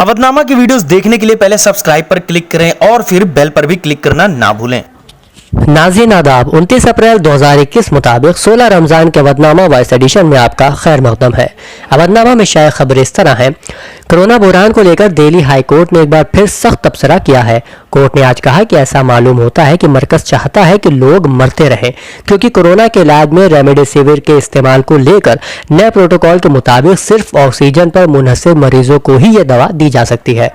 अवधनामा की वीडियोस देखने के लिए पहले सब्सक्राइब पर क्लिक करें और फिर बेल पर भी क्लिक करना ना भूलें। नाज़रीन आदाब, 29 अप्रैल 2021 मुताबिक 16 रमज़ान के अवधनामा वॉइस एडिशन में आपका खैर मक़दम है। अवधनामा में शायद खबर इस तरह है। कोरोना बहरान को लेकर दिल्ली हाई कोर्ट ने एक बार फिर सख्त तबसरा किया है। कोर्ट ने आज कहा कि ऐसा मालूम होता है कि मरकज़ चाहता है कि लोग मरते रहें, क्योंकि कोरोना के इलाज में रेमडेसिविर के इस्तेमाल को लेकर नए प्रोटोकॉल के मुताबिक सिर्फ ऑक्सीजन पर मुनहसर मरीजों को ही यह दवा दी जा सकती है।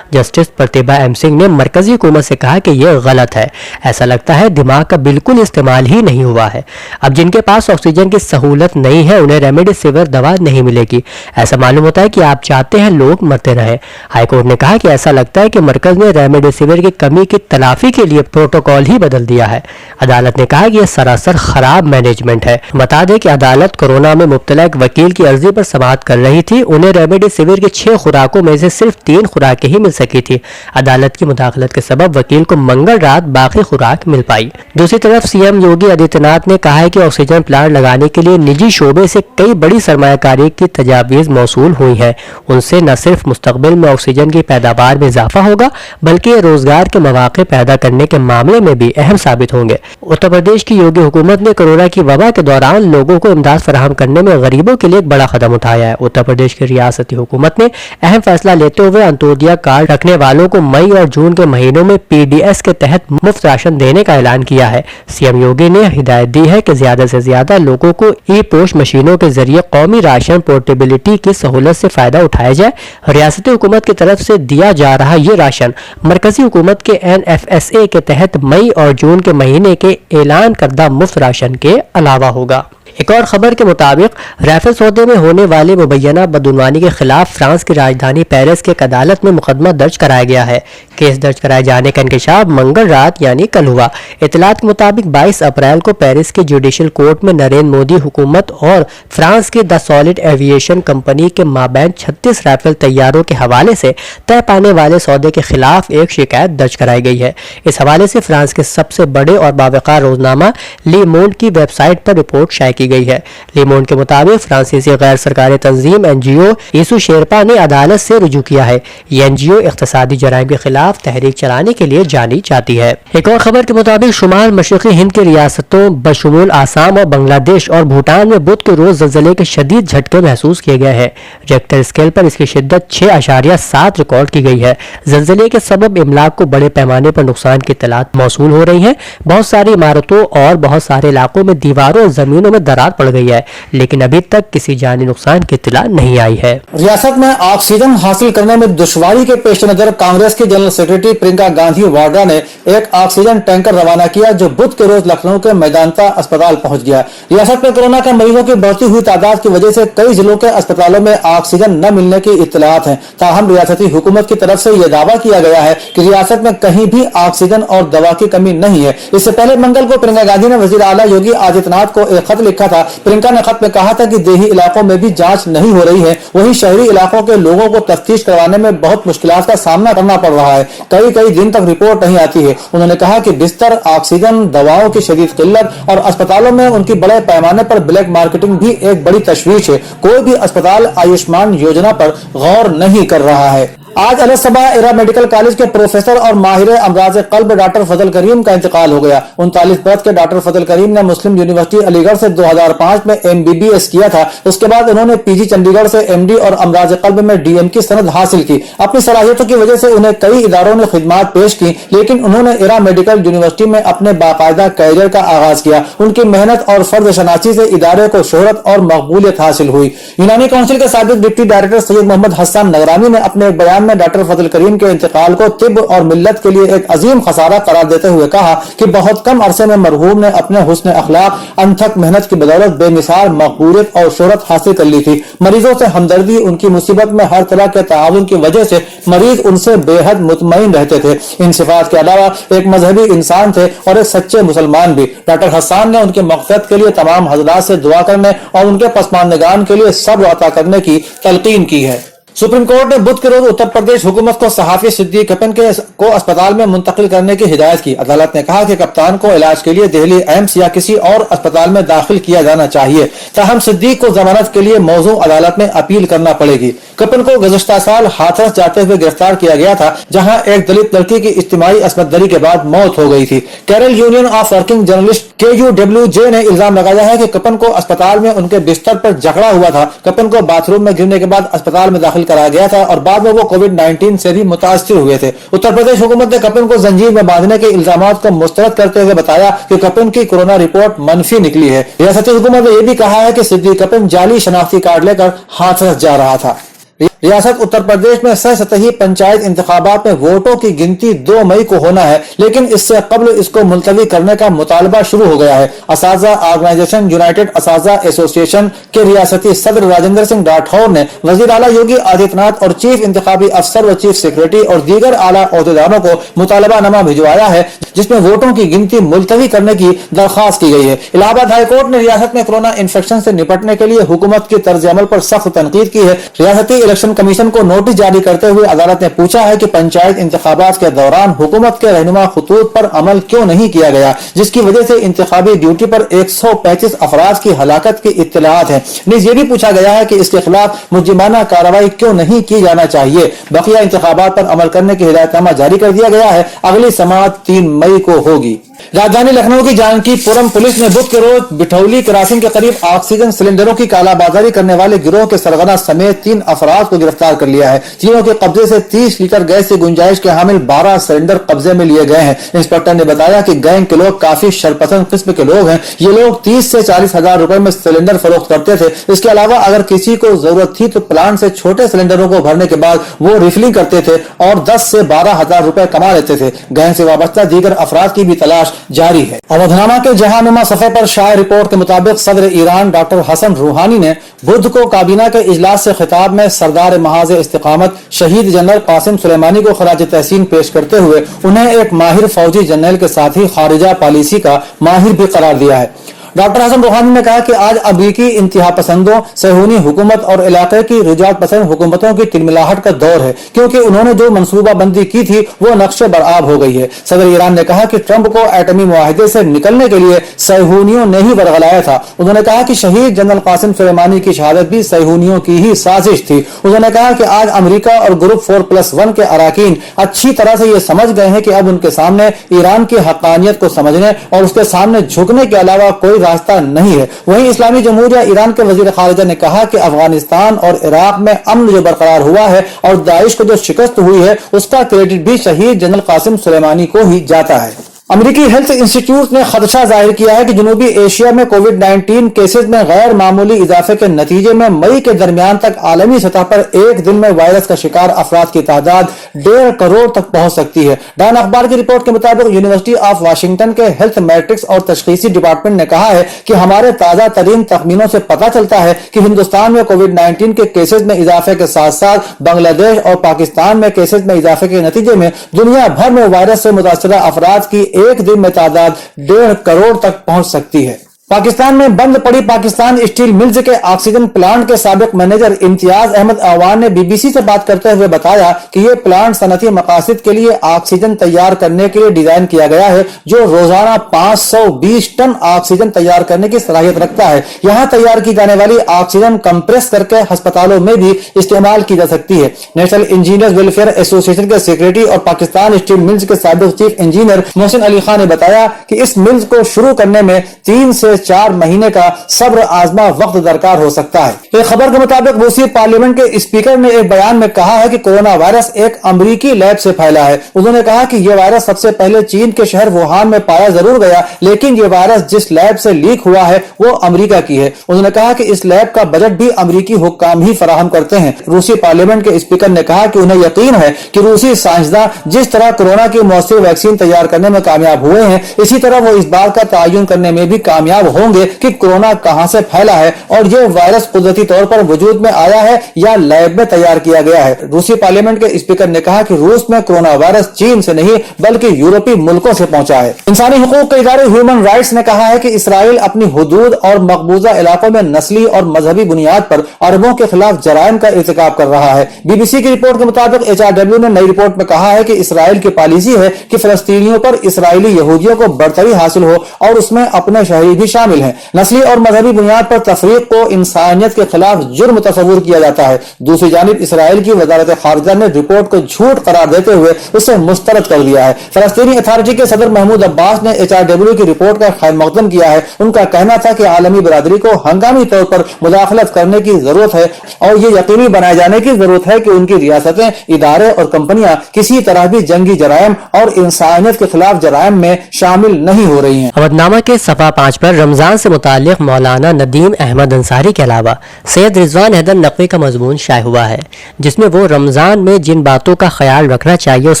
जस्टिस प्रतिभा एम सिंह ने मरकजी हुकूमत से कहा कि यह गलत है। ऐसा लगता है दिमाग का बिल्कुल इस्तेमाल ही नहीं हुआ है। अब जिनके पास ऑक्सीजन की सहूलत नहीं है उन्हें रेमडेसिविर दवा नहीं मिलेगी। ऐसा मालूम होता है कि आप चाहते हैं लोग मरते रहें। हाईकोर्ट ने कहा कि ऐसा लगता है कि मरकज ने रेमडेसिविर की कमी की तलाफी के लिए प्रोटोकॉल ही बदल दिया है। अदालत ने कहा कि यह सरासर खराब मैनेजमेंट है। बता दें कि अदालत कोरोना में मुब्तला एक वकील की अर्जी पर समाअत कर रही थी। उन्हें रेमडेसिविर की 6 खुराकों में से सिर्फ 3 खुराकें ही मिल सकी थी। अदालत की मुदाखलत के सबब वकील को मंगल रात बाकी खुराक मिल पाई। दूसरी तरफ सीएम योगी आदित्यनाथ ने कहा है कि ऑक्सीजन प्लांट लगाने के लिए निजी शोबे से कई बड़ी सरमायाकारी की तजावीज़ मौसूल हुई हैं। उनसे न सिर्फ मुस्तकबिल में ऑक्सीजन की पैदावार में इजाफा होगा, बल्कि रोजगार के मौके पैदा करने के मामले में भी अहम साबित होंगे। उत्तर प्रदेश की योगी हुकूमत ने कोरोना की वबा के दौरान लोगों को इमदाद फराहम करने में गरीबों के लिए एक बड़ा कदम उठाया है। उत्तर प्रदेश की रियासती हुकूमत ने अहम फैसला लेते हुए अंत्योदय कार्ड रखने वालों को मई और जून के महीनों में पीडीएस के तहत मुफ्त राशन देने का ऐलान किया है। सीएम योगी ने हिदायत दी है कि ज्यादा से ज्यादा लोगों को ई पोस्ट मशीनों के जरिए कौमी राशन पोर्टेबिलिटी की सहूलत से फायदा उठाया जाए। रियासती हुकूमत की तरफ से दिया जा रहा ये राशन मरकजी हुकूमत के NFSA के तहत मई और जून के महीने के ऐलान करदा मुफ्त राशन के अलावा होगा। एक और खबर के मुताबिक राफेल सौदे में होने वाली मुबैना बदउनवानी के खिलाफ फ्रांस की राजधानी पेरिस की एक अदालत में मुकदमा दर्ज कराया गया है। केस दर्ज कराए जाने का इंकशाफ मंगल रात यानी कल हुआ। इतलात के मुताबिक 22 अप्रैल को पेरिस के जुडिशल कोर्ट में नरेंद्र मोदी हुकूमत और फ्रांस की द सॉलिड एविएशन कंपनी के माबैन 36 राफेल तैयारों के हवाले से तय पाने वाले सौदे के खिलाफ एक शिकायत दर्ज कराई गई है। इस हवाले से फ्रांस के सबसे बड़े और बावकार रोजनामा ली मोंड की वेबसाइट पर रिपोर्ट शाये की गई है। ले मोंड के मुताबिक फ्रांसीसी गैर सरकारी तंजीम एनजीओ यीशु शेरपा ने अदालत से रुजू किया है। ये एनजीओ इख्तिसादी जराइम के खिलाफ तहरीक चलाने के लिए जानी जाती है। एक और खबर के मुताबिक शुमाल मशरकी हिंद की रियासतों बशमूल आसाम और बांग्लादेश और भूटान में बुध के रोज ज़लज़ले के शदीद झटके महसूस किए गए हैं। रेक्टर स्केल पर इसकी शिद्दत 6.7 रिकॉर्ड की गई है। ज़लज़ले के सबब इमलाक को बड़े पैमाने पर नुकसान की इत्तलात मौसूल हो रही है। बहुत सारी इमारतों और बहुत सारे इलाकों में दीवारों और जमीनों में दरार पड़ गई है, लेकिन अभी तक किसी जानी नुकसान की इत्तला नहीं आई है। रियासत में ऑक्सीजन हासिल करने में दुश्वारी के पेश नजर कांग्रेस की जनरल सेक्रेटरी प्रियंका गांधी वाड्रा ने एक ऑक्सीजन टैंकर रवाना किया, जो बुध के रोज लखनऊ के मैदानता अस्पताल पहुंच गया। रियासत में कोरोना के मरीजों की बढ़ती हुई तादाद की वजह से कई जिलों के अस्पतालों में ऑक्सीजन न मिलने की इत्तलात है। ताहम रियासती हुकूमत की तरफ से यह दावा किया गया है कि रियासत में कहीं भी ऑक्सीजन और दवा की कमी नहीं है। इससे पहले मंगल को प्रियंका गांधी ने वजीर आला योगी आदित्यनाथ को एक खत लिखा था। प्रियंका ने खत में कहा था कि देही इलाकों में भी जांच नहीं हो रही है, वहीं शहरी इलाकों के लोगों को तफ्तीश करवाने में बहुत मुश्किलात का सामना करना पड़ रहा है। कई दिन तक रिपोर्ट नहीं आती है। उन्होंने कहा कि बिस्तर, ऑक्सीजन, दवाओं की शदीद किल्लत और अस्पतालों में उनकी बड़े पैमाने पर ब्लैक मार्केटिंग भी एक बड़ी तशवीश है। कोई भी अस्पताल आयुष्मान योजना पर गौर नहीं कर रहा है। आज अलसबा इरा मेडिकल कॉलेज के प्रोफेसर और माहिर अमराज कल्ब डॉक्टर फजल करीम का इंतकाल हो गया। 39 वर्ष के डॉक्टर फजल करीम ने मुस्लिम यूनिवर्सिटी अलीगढ़ से 2005 में MBBS किया था। उसके बाद उन्होंने PG चंडीगढ़ से MD और अमराज कल्ब में DM की सनद हासिल की। अपनी सलाहियतों की वजह से उन्हें कई इदारों ने खिदमात पेश की, लेकिन उन्होंने इरा मेडिकल यूनिवर्सिटी में अपने बाकायदा कैरियर का आगाज किया। उनकी मेहनत और फर्ज शनासी से इदारे को शोहरत और मकबूलियत हासिल हुई। यूनानी काउंसिल के साबिक डिप्टी डायरेक्टर सैयद मोहम्मद हसन नगरानी ने अपने एक बयान में डॉक्टर फजल करीम के इंतकाल को तिब और मिल्लत के लिए एक अजीम खसारा करार देते हुए कहा कि बहुत कम अरसे में मरहूम ने अपने हुस्न अखलाक, अनथक मेहनत की बदौलत बेमिसाल मकबूलियत और शोहरत हासिल कर ली थी। मरीजों से हमदर्दी, उनकी मुसीबत में हर तरह के ताउन की वजह से मरीज उनसे बेहद मुतमईन रहते थे। इन सिफात के अलावा एक मजहबी इंसान थे और एक सच्चे मुसलमान भी। डॉक्टर हसन ने उनकी मग़फ़िरत के लिए तमाम हज़रात से दुआ करने और उनके पसमानदगान के लिए सब्र अता करने की तलकीन की है। सुप्रीम कोर्ट ने बुध के रोज उत्तर प्रदेश हुकूमत को सहाफी सिद्दीक कपिन को अस्पताल में मुंतकिल करने की हिदायत की। अदालत ने कहा कि कप्तान को इलाज के लिए दिल्ली एम्स या किसी और अस्पताल में दाखिल किया जाना चाहिए। ताहम सिद्दीक को जमानत के लिए मौजू अदालत में अपील करना पड़ेगी। कपिन को गुज़श्ता साल हाथरस जाते हुए गिरफ्तार किया गया था, जहां एक दलित लड़की की इज्तिमाई असमत के बाद मौत हो गई थी। Kerala union of working journalist KUWJ ने इल्जाम लगाया है कि कपिन को अस्पताल में उनके बिस्तर पर जकड़ा हुआ था। कपिन को बाथरूम में गिरने के बाद अस्पताल में दाखिल कराया गया था और बाद में वो कोविड-19 से भी मुतासिर हुए थे। उत्तर प्रदेश हुकूमत ने कपिन को जंजीर में बांधने के इल्जामात को मुस्तरद करते हुए बताया कि कपिन की कोरोना रिपोर्ट मनफी निकली है। रियासती हुकूमत ने यह भी कहा है कि सिद्दीक कपिन जाली शनाख्ती कार्ड लेकर हाथरस जा रहा था। रियासत उत्तर प्रदेश में सतही पंचायत इंतखाबात में वोटों की गिनती 2 मई को होना है, लेकिन इससे कबल इसको मुलतवी करने का मुतालबा शुरू हो गया है। असाजा ऑर्गेनाइजेशन यूनाइटेड असाजा एसोसिएशन के रियासती सदर राजेंद्र सिंह राठौर ने वजीर आला योगी आदित्यनाथ और चीफ इंतखाबी अफसर व चीफ सेक्रेटरी और दीगर आला अहदेदारों को मुतालबा नामा भिजवाया है, जिसमें वोटों की गिनती मुलतवी करने की दरख्वास्त की गई है। इलाहाबाद हाईकोर्ट ने रियासत में कोरोना इन्फेक्शन से निपटने के लिए हुकूमत की तर्ज अमल पर सख्त तनकीद की है। रियासती इलेक्शन कमीशन को नोटिस जारी करते हुए अदालत ने पूछा है कि पंचायत इंतखाबात के दौरान हुकूमत के रहनुमा खतूत पर अमल क्यों नहीं किया गया, जिसकी वजह से इंतखाबी ड्यूटी पर 135 अफराद की हलाकत की इत्तलात है। नीज ये भी पूछा गया है कि इसके खिलाफ मुजिमाना कार्रवाई क्यों नहीं की जाना चाहिए। बकिया इंतखाबात पर अमल करने की हिदायतनामा जारी कर दिया गया है। अगली समाअत 3 मई को होगी। राजधानी लखनऊ की जानकीपुरम पुलिस ने बुध के रोज बिठौली क्रॉसिंग के करीब ऑक्सीजन सिलेंडरों की कालाबाजारी करने वाले गिरोह के सरगना समेत 3 अफराद को गिरफ्तार कर लिया है। तीनों के कब्जे से 30 लीटर गैस की गुंजाइश के हामिल 12 सिलेंडर कब्जे में लिए गए हैं। इंस्पेक्टर ने बताया कि गैंग के लोग काफी शरपसंद किस्म के लोग हैं। ये लोग 30 से 40 हजार रुपए में सिलेंडर फरोख्त करते थे। इसके अलावा अगर किसी को जरूरत थी तो प्लांट से छोटे सिलेंडरों को भरने के बाद वो रिफिलिंग करते थे और 10 से 12 हजार रुपए कमा लेते थे। गैंग से वाबस्ता दीगर अफराद की भी तलाश जारी है। अवधनामा के जहानुमा सफे पर शाये रिपोर्ट के मुताबिक सदर ईरान डॉक्टर हसन रूहानी ने बुध को काबीना के इजलास से खिताब में सरदार महाज इस्तिकामत शहीद जनरल कासिम सुलेमानी को खराज तहसीन पेश करते हुए उन्हें एक माहिर फौजी जनरल के साथ ही खारिजा पॉलिसी का माहिर भी करार दिया है। डॉक्टर हसन रूहानी ने कहा कि आज अमरीकी इंतहा पसंदों, सहूनी हुकूमत और इलाके की रुजात पसंद हुकूमतों की तिलमिलाहट का दौर है, क्योंकि उन्होंने जो मंसूबाबंदी की थी वो नक्शे बराब हो गई है। सदर ईरान ने कहा कि ट्रंप को एटमी मुआहिदे से निकलने के लिए सहूनियों ने ही बरगलाया था। उन्होंने कहा कि शहीद जनरल कासिम सुलेमानी की शहादत भी सहूनियों की ही साजिश थी। उन्होंने कहा कि आज अमरीका और ग्रुप 4+1 के अराकीन अच्छी तरह से ये समझ गए हैं कि अब उनके सामने ईरान की हक्कानियत को समझने और उसके सामने झुकने के अलावा कोई रास्ता नहीं है। वहीं इस्लामी जमहूरिया ईरान के वजीर खारिजा ने कहा कि अफगानिस्तान और इराक में अमन जो बरकरार हुआ है और दाइश को जो शिकस्त हुई है उसका क्रेडिट भी शहीद जनरल कासिम सुलेमानी को ही जाता है। अमेरिकी हेल्थ इंस्टीट्यूट ने खदशा जाहिर किया है कि जनूबी एशिया में कोविड-19 केसेस में गैर मामूली इजाफे के नतीजे में मई के दरमियान तक आलमी सतह पर एक दिन में वायरस का शिकार अफराद की तादाद 1.5 करोड़ तक पहुंच सकती है। डॉन अखबार की रिपोर्ट के मुताबिक यूनिवर्सिटी ऑफ वाशिंगटन के हेल्थ मैट्रिक्स और तशखीसी डिपार्टमेंट ने कहा है कि हमारे ताजा तरीन तखमीनों से पता चलता है कि हिंदुस्तान में कोविड-19 के केसेस में इजाफे के साथ साथ बांग्लादेश और पाकिस्तान में केसेस में इजाफे के नतीजे में दुनिया भर में वायरस से मुतासरा अफराद की एक दिन में तादाद 1.5 करोड़ तक पहुंच सकती है। पाकिस्तान में बंद पड़ी पाकिस्तान स्टील मिल्स के ऑक्सीजन प्लांट के साबिक मैनेजर इम्तियाज अहमद अवान ने बीबीसी से बात करते हुए बताया कि ये प्लांट सनती मकासद के लिए ऑक्सीजन तैयार करने के लिए डिजाइन किया गया है, जो रोजाना 520 टन ऑक्सीजन तैयार करने की सलाहियत रखता है। यहाँ तैयार की जाने वाली ऑक्सीजन कंप्रेस करके अस्पतालों में भी इस्तेमाल की जा सकती है। नेशनल इंजीनियर्स वेलफेयर एसोसिएशन के सेक्रेटरी और पाकिस्तान स्टील मिल्स के साबिक चीफ इंजीनियर मोहसिन अली खान ने बताया कि इस मिल्स को शुरू करने में 3 से 4 महीने का सब्र आजमा वक्त दरकार हो सकता है। एक खबर के मुताबिक रूसी पार्लियामेंट के स्पीकर ने एक बयान में कहा है कि कोरोना वायरस एक अमरीकी लैब से फैला है। उन्होंने कहा कि यह वायरस सबसे पहले चीन के शहर वुहान में पाया जरूर गया, लेकिन यह वायरस जिस लैब से लीक हुआ है वो अमरीका की है। उन्होंने कहा कि इस लैब का बजट भी अमरीकी हुक्काम ही फराहम करते हैं। रूसी पार्लियामेंट के स्पीकर ने कहा कि उन्हें यकीन है कि रूसी साइंसदान जिस तरह कोरोना की मौसर वैक्सीन तैयार करने में कामयाब हुए हैं, इसी तरह वो इस बात का तयन करने में भी कामयाब तब होंगे कि कोरोना कहां से फैला है और ये वायरस कुदरती तौर पर वजूद में आया है या लैब में तैयार किया गया है। रूसी पार्लियामेंट के स्पीकर ने कहा कि रूस में कोरोना वायरस चीन से नहीं बल्कि यूरोपीय मुल्कों से पहुंचा है। इंसानी हुकूक के इदारे ह्यूमन राइट्स ने कहा है कि इसराइल अपनी हुदूद और मकबूजा इलाकों में नस्ली और मजहबी बुनियाद पर अरबों के खिलाफ जराइम का इर्तिकाब कर रहा है। बीबीसी की रिपोर्ट के मुताबिक HRW ने नई रिपोर्ट में कहा है कि इसराइल की पॉलिसी है कि फलस्तीनियों पर इसराइली यहूदियों को बरतरी हासिल हो और उसमें अपने शहरी भी शामिल हैं। नस्ली और मजहबी बुनियाद पर तफरीक को इंसानियत के खिलाफ जुर्म तस्वुर किया जाता है। दूसरी जानिब इसराइल की वजारत खारजा ने रिपोर्ट को झूठ करार देते हुए उसे मुस्तरद कर दिया है। फलस्तीनी अथॉरिटी के सदर महमूद अब्बास ने HRW की रिपोर्ट का खैर मकदम किया है। उनका कहना था कि आलमी बरादरी को हंगामी तौर पर मुदाखलत करने की जरूरत है और ये यकीनी बनाए जाने की जरूरत है कि उनकी रियासतें, इदारे और कंपनियां किसी तरह भी जंगी जराइम और इंसानियत के खिलाफ जराइम में शामिल नहीं हो रही हैं। अवधनामा के सफ़ा 5 पर रमज़ान से मुताल्लिक़ मौलाना नदीम अहमद अंसारी के अलावा सैयद रिजवान हैदर नकवी का मजमून शाये हुआ है, जिसमें वो रमज़ान में जिन बातों का ख्याल रखना चाहिए उस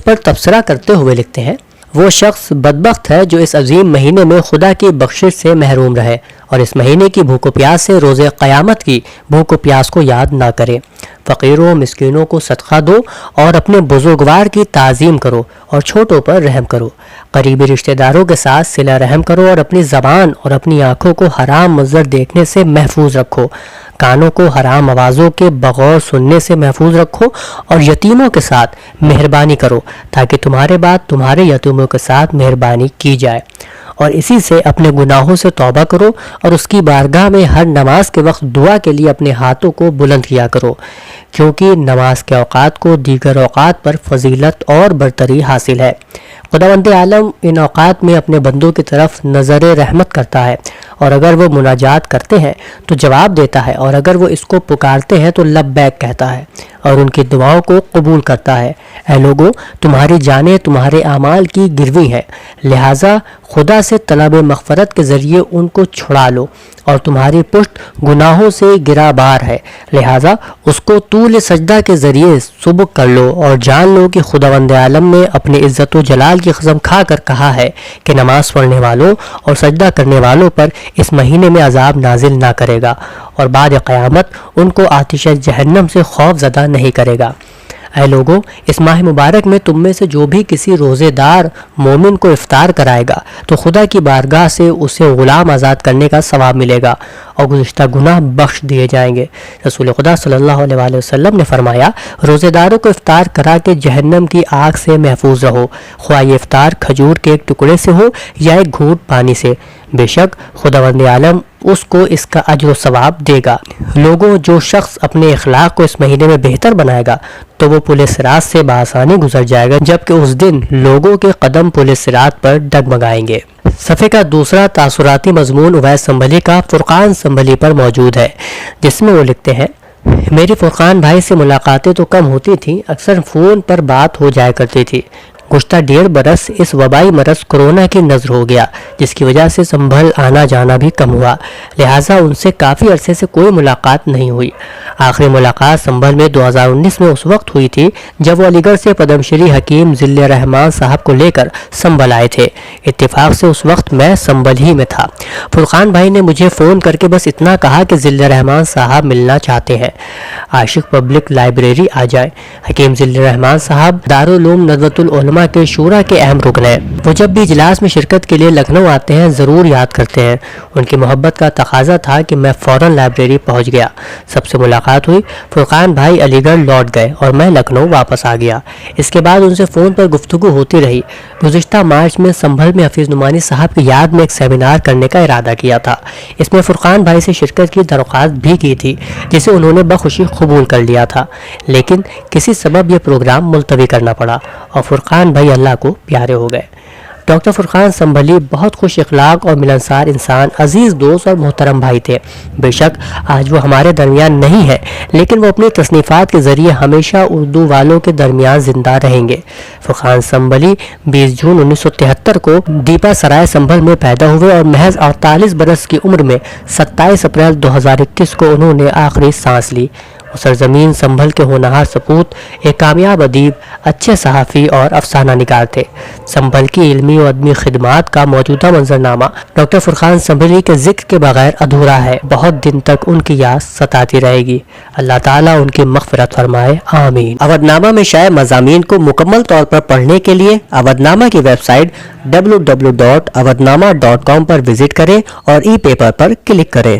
पर तबसरा करते हुए लिखते हैं, वो शख्स बदबख्त है जो इस अजीम महीने में खुदा की बख्शिश से महरूम रहे और इस महीने की भूख प्यास से रोज़े क़यामत की भूख प्यास को याद ना करे। फ़कीरों मिस्कीनों को सदका दो और अपने बुजुर्गवार की ताज़ीम करो और छोटों पर रहम करो। करीबी रिश्तेदारों के साथ सिला रहम करो और अपनी ज़बान और अपनी आँखों को हराम मंजर देखने से महफूज रखो। कानों को हराम आवाज़ों के बगौर सुनने से महफूज रखो और यतीमों के साथ मेहरबानी करो ताकि तुम्हारे बाद तुम्हारे यतीमों के साथ मेहरबानी की जाए। और इसी से अपने गुनाहों से तौबा करो और उसकी बारगाह में हर नमाज के वक्त दुआ के लिए अपने हाथों को बुलंद किया करो, क्योंकि नमाज के औकात को दीगर औकात पर फजीलत और बरतरी हासिल है। खुदावंद आलम इन औकात में अपने बंदों की तरफ नज़र रहमत करता है और अगर वो मुनाजात करते हैं तो जवाब देता है और अगर वो इसको पुकारते हैं तो लब्बैक कहता है और उनकी दुआओं को कबूल करता है। ऐ लोगों, तुम्हारी जानें तुम्हारे आमाल की गिरवी हैं, लिहाजा खुदा से तलब मग़फ़रत के ज़रिए उनको छुड़ा लो और तुम्हारी पुश्त गुनाहों से गिराबार है, लिहाजा उसको तूल सजदा के ज़रिए सुबक कर लो और जान लो कि खुदावंद आलम ने अपने इज़्ज़त व जलाल की कसम खा कर कहा है कि नमाज पढ़ने वालों और सजदा करने वालों पर इस महीने में अजाब नाजिल ना करेगा और बाद क़यामत उनको आतिश जहन्नम से खौफ ज़दा नहीं करेगा। ऐ लोगों, इस माह मुबारक में तुम में से जो भी किसी रोज़ेदार मोमिन को इफ्तार कराएगा तो खुदा की बारगाह से उसे ग़ुलाम आज़ाद करने का सवाब मिलेगा और गुज़िश्ता गुनाह बख्श दिए जाएंगे। रसूल खुदा सल्लल्लाहु अलैहि वसल्लम ने फरमाया, रोज़ेदारों को इफ्तार करा के जहन्नम की आग से महफूज रहो, ख्वाह ये इफ्तार खजूर के एक टुकड़े से हो या एक घूंट पानी से, बेशक खुदावंद आलम उसको इसका अज्र व सवाब देगा। लोगों, जो शख्स अपने इखलाक को इस महीने में बेहतर बनाएगा तो वो पुलिस सिरात से बासानी गुजर जाएगा, जबकि उस दिन लोगों के कदम पुलिस सिरात पर डगमगाएंगे। सफ़े का दूसरा तासुराती मजमून उवैस संभली का फुरकान संभली पर मौजूद है, जिसमें वो लिखते हैं, मेरी फुरकान भाई से मुलाकातें तो कम होती थी, अक्सर फ़ोन पर बात हो जाया करती थी। गुज़श्ता 1.5 बरस इस वबाई मरज़ कोरोना की नज़र हो गया, जिसकी वजह से संभल आना जाना भी कम हुआ, लिहाजा उनसे काफ़ी अरसे से कोई मुलाकात नहीं हुई। आखिरी मुलाकात संभल में 2019 में उस वक्त हुई थी जब वो अलीगढ़ से पद्मश्री हकीम ज़िल्ले रहमान साहब को लेकर संभल आए थे। इत्तेफाक से उस वक्त मैं संभल ही में था। फुरकान भाई ने मुझे फ़ोन करके बस इतना कहा कि ज़िल्ले रहमान साहब मिलना चाहते हैं, आशिक पब्लिक लाइब्रेरी आ जाए। हकीम ज़िल्ले रहमान साहब दारुल उलूम नदवतुल उलमा के शूरा के अहम रुकन हैं। वो जब भी इजलास में शिरकत के लिए लखनऊ आते हैं ज़रूर याद करते हैं। उनकी मोहब्बत का तकाजा था कि मैं फ़ौरन लाइब्रेरी पहुंच गया। सबसे मुलाकात हुई, फुरकान भाई अलीगढ़ लौट गए और मैं लखनऊ वापस आ गया। इसके बाद उनसे फ़ोन पर गुफ्तगू होती रही। गुज़िश्ता मार्च में संभल में हफीज़ नुमानी साहब की याद में एक सेमिनार करने का इरादा किया था। इसमें फुरकान भाई से शिरकत की दरख्वास्त भी की थी, जिसे उन्होंने बखुशी कबूल कर लिया था, लेकिन किसी सबब यह प्रोग्राम मुलतवी करना पड़ा और फुरकान भाई अल्लाह को प्यारे हो गए। डॉक्टर फुरकान संभली बहुत खुश इखलाक और मिलनसार इंसान, अजीज़ दोस्त और मोहतरम भाई थे। बेशक आज वो हमारे दरमियान नहीं है, लेकिन वो अपनी तसनीफ़ात के ज़रिए हमेशा उर्दू वालों के दरमियान ज़िंदा रहेंगे। फुरकान संभली 20 जून 1973 को दीपा सराय संभल में पैदा हुए और महज 48 बरस की उम्र में 27 अप्रैल 2021 को उन्होंने आखिरी सांस ली। सरजमीन संभल के होनहार सपूत एक कामयाब अदीब, अच्छे सहाफ़ी और अफसाना निगार थे। संभल की इल्मी और अदमी खिदमात का मौजूदा मंजरनामा डॉक्टर फुरकान संभली के जिक्र के बगैर अधूरा है। बहुत दिन तक उनकी याद सताती रहेगी। अल्लाह ताला उनकी मग़फ़िरत फरमाए, आमीन। अवधनामा में शाये मज़ामीन को मुकम्मल तौर पर पढ़ने के लिए अवधनामा की वेबसाइट www.awadhnama.com पर विजिट करें और ई पेपर पर क्लिक करें।